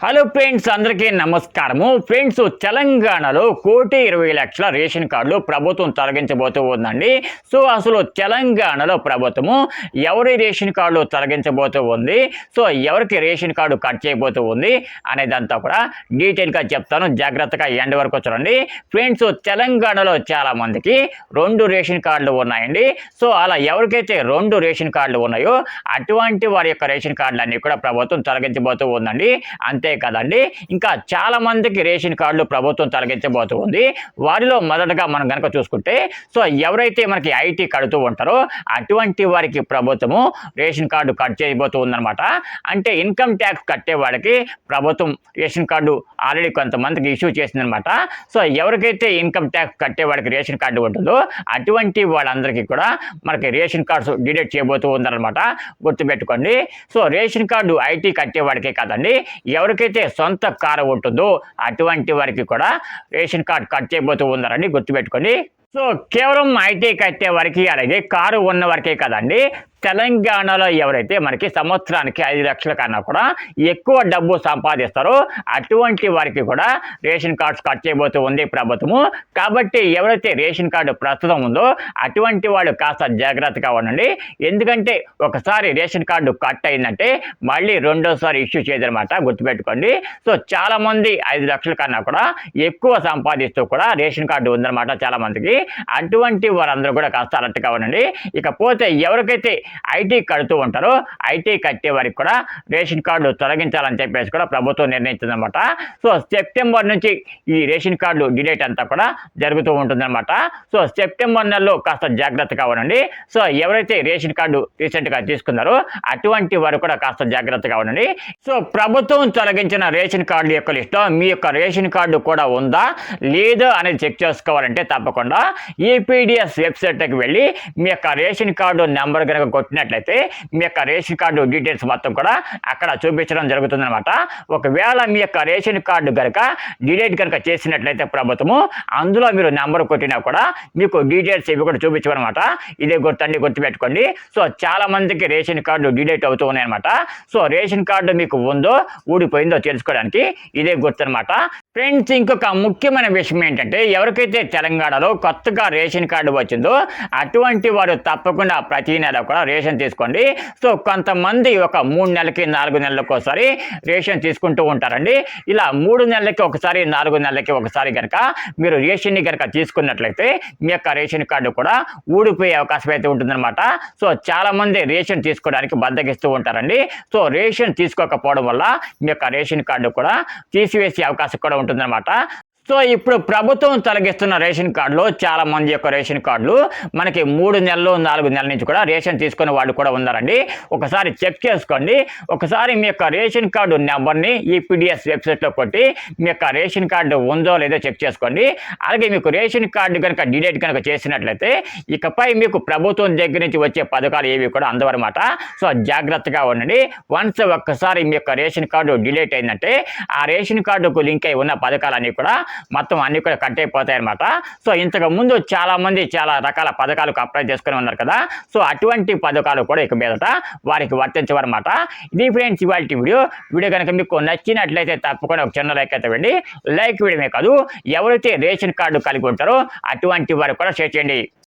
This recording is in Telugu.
హలో ఫ్రెండ్స్, అందరికీ నమస్కారము. ఫ్రెండ్స్, తెలంగాణలో 1,20,00,000 రేషన్ కార్డులు ప్రభుత్వం తొలగించబోతూ ఉందండి. సో అసలు తెలంగాణలో ప్రభుత్వము ఎవరి రేషన్ కార్డులు తొలగించబోతూ ఉంది, సో ఎవరికి రేషన్ కార్డు కట్ చేయబోతూ ఉంది అనేదంతా కూడా డీటెయిల్గా చెప్తాను. జాగ్రత్తగా ఎండ్ వరకు చూడండి. ఫ్రెండ్స్, తెలంగాణలో చాలామందికి 2 రేషన్ కార్డులు ఉన్నాయండి. సో అలా ఎవరికైతే 2 రేషన్ కార్డులు ఉన్నాయో అటువంటి వారి యొక్క రేషన్ కార్డులన్నీ కూడా ప్రభుత్వం తొలగించబోతూ ఉందండి. అంతే కదండి, ఇంకా చాలా మందికి రేషన్ కార్డులు ప్రభుత్వం తొలగించబోతుంది. వారిలో మొదటగా మనం కనుక చూసుకుంటే, సో ఎవరైతే మనకి ఐటీ కడుతూ ఉంటారో అటువంటి వారికి ప్రభుత్వము రేషన్ కార్డు కట్ చేయబోతూ ఉందన్నమాట. అంటే ఇన్కమ్ ట్యాక్స్ కట్టే వాళ్ళకి ప్రభుత్వం రేషన్ కార్డు ఆల్రెడీ కొంతమందికి ఇష్యూ చేసిందనమాట. సో ఎవరికైతే ఇన్కమ్ ట్యాక్స్ కట్టే వాళ్ళకి రేషన్ కార్డు ఉంటుందో అటువంటి వాళ్ళందరికీ కూడా మనకి రేషన్ కార్డ్స్ డిలీట్ చేయబోతూ ఉందన్నమాట. గుర్తుపెట్టుకోండి. సో రేషన్ కార్డు ఐటీ కట్టే వాడికే కాదండి, ఎవరికైతే సొంత కారు ఉంటుందో అటువంటి వారికి కూడా రేషన్ కార్డు కట్ చేయబోతూ ఉన్నారని గుర్తుపెట్టుకోండి. సో కేవలం ఐటీ కట్టే వారికి అలాగే కారు ఉన్న వరకే కదండి, తెలంగాణలో ఎవరైతే మనకి సంవత్సరానికి 5 లక్షల కన్నా కూడా ఎక్కువ డబ్బు సంపాదిస్తారో అటువంటి వారికి కూడా రేషన్ కార్డ్స్ కట్ చేయబోతూ ఉంది ప్రభుత్వము. కాబట్టి ఎవరైతే రేషన్ కార్డు ప్రస్తుతం ఉందో అటువంటి వాళ్ళు కాస్త జాగ్రత్తగా ఉండండి. ఎందుకంటే ఒకసారి రేషన్ కార్డు కట్ అయిందంటే మళ్ళీ రెండోసారి ఇష్యూ చేయదనమాట. గుర్తుపెట్టుకోండి. సో చాలామంది 5 లక్షల కన్నా కూడా ఎక్కువ సంపాదిస్తూ కూడా రేషన్ కార్డు ఉందన్నమాట చాలామందికి. అటువంటి వారందరూ కూడా కాస్త అలర్ట్గా ఉండండి. ఇకపోతే ఎవరికైతే ఐటీ కడుతూ ఉంటారో ఐటీ కట్టే వారికి కూడా రేషన్ కార్డు తొలగించాలని చెప్పేసి కూడా ప్రభుత్వం నిర్ణయించిందనమాట. సో సెప్టెంబర్ నుంచి ఈ రేషన్ కార్డు డిలీట్ అంతా కూడా జరుగుతూ ఉంటుందన్నమాట. సో సెప్టెంబర్ నెలలో కాస్త జాగ్రత్తగా ఉండండి. సో ఎవరైతే రేషన్ కార్డు రీసెంట్గా తీసుకున్నారో అటువంటి వారు కూడా కాస్త జాగ్రత్తగా ఉండండి. సో ప్రభుత్వం తొలగించిన రేషన్ కార్డు యొక్క లిస్టులో మీ యొక్క రేషన్ కార్డు కూడా ఉందా లేదా అనేది చెక్ చేసుకోవాలంటే తప్పకుండా ఈపీడిఎస్ వెబ్సైట్కి వెళ్ళి మీ యొక్క రేషన్ కార్డు నెంబర్ కనుక కొట్టినట్లయితే మీ యొక్క రేషన్ కార్డు డీటెయిల్స్ మొత్తం కూడా అక్కడ చూపించడం జరుగుతుందన్నమాట. ఒకవేళ మీ యొక్క రేషన్ కార్డు కనుక డిలీట్ కనుక చేసినట్లయితే ప్రభుత్వము అందులో మీరు నెంబర్ కొట్టినా కూడా మీకు డీటెయిల్స్ ఇవి కూడా చూపించమన్నమాట. ఇదే గుర్తుపెట్టుకోండి. సో చాలా మందికి రేషన్ కార్డు డిలీట్ అవుతూ ఉన్నాయన్నమాట. సో రేషన్ కార్డు మీకు ఉందో ఊడిపోయిందో తెలుసుకోవడానికి ఇదే గుర్తు అనమాట. ఫ్రెండ్స్, ఇంకొక ముఖ్యమైన విషయం ఏంటంటే, ఎవరికైతే తెలంగాణలో కొత్తగా రేషన్ కార్డు వచ్చిందో అటువంటి వారు తప్పకుండా ప్రతి నెల కూడా రేషన్ తీసుకోండి. సో కొంతమంది ఒక 3 నెలలకి 4 నెలలకు ఒకసారి రేషన్ తీసుకుంటూ ఉంటారండి. ఇలా 3 నెలలకి ఒకసారి 4 నెలలకి ఒకసారి కనుక మీరు రేషన్ని కనుక తీసుకున్నట్లయితే మీ యొక్క రేషన్ కార్డు కూడా ఊడిపోయే అవకాశం అయితే ఉంటుందన్నమాట. సో చాలామంది రేషన్ తీసుకోవడానికి బద్దకిస్తూ ఉంటారండి. సో రేషన్ తీసుకోకపోవడం వల్ల మీ యొక్క రేషన్ కార్డు కూడా తీసివేసే అవకాశం కూడా ఉంటుందన్నమాట. సో ఇప్పుడు ప్రభుత్వం తొలగిస్తున్న రేషన్ కార్డులో చాలా మంది యొక్క రేషన్ కార్డులు మనకి 3 నెలలు 4 నెలల నుంచి కూడా రేషన్ తీసుకునే వాళ్ళు కూడా ఉన్నారండి. ఒకసారి చెక్ చేసుకోండి. ఒకసారి మీ యొక్క రేషన్ కార్డు నెంబర్ని ఈపీడిఎస్ వెబ్సైట్లో కొట్టి మీ యొక్క రేషన్ కార్డు ఉందో లేదో చెక్ చేసుకోండి. అలాగే మీకు రేషన్ కార్డు కనుక డిలీట్ కనుక చేసినట్లయితే ఇకపై మీకు ప్రభుత్వం దగ్గర నుంచి వచ్చే పథకాలు ఏవి కూడా అందవన్నమాట. సో జాగ్రత్తగా ఉండండి. వన్స్ ఒక్కసారి మీ యొక్క రేషన్ కార్డు డిలీట్ అయిందంటే ఆ రేషన్ కార్డుకు లింక్ అయి ఉన్న పథకాలన్నీ కూడా మొత్తం అన్ని కూడా కట్ అయిపోతాయి అనమాట. సో ఇంతకు ముందు చాలా మంది చాలా రకాల పథకాలకు అప్లై చేసుకుని ఉన్నారు కదా. సో అటువంటి పథకాలు కూడా ఇక మీదట వారికి వర్తించవన్నమాట. ఇది ఫ్రెండ్స్ ఇవాళ వీడియో కనుక మీకు నచ్చినట్లయితే తప్పకుండా ఒక చిన్న లైక్ అయితే ఇవ్వండి. లైక్ వీడియోమే కాదు, ఎవరైతే రేషన్ కార్డు కలిగి ఉంటారో అటువంటి వారు కూడా షేర్ చేయండి.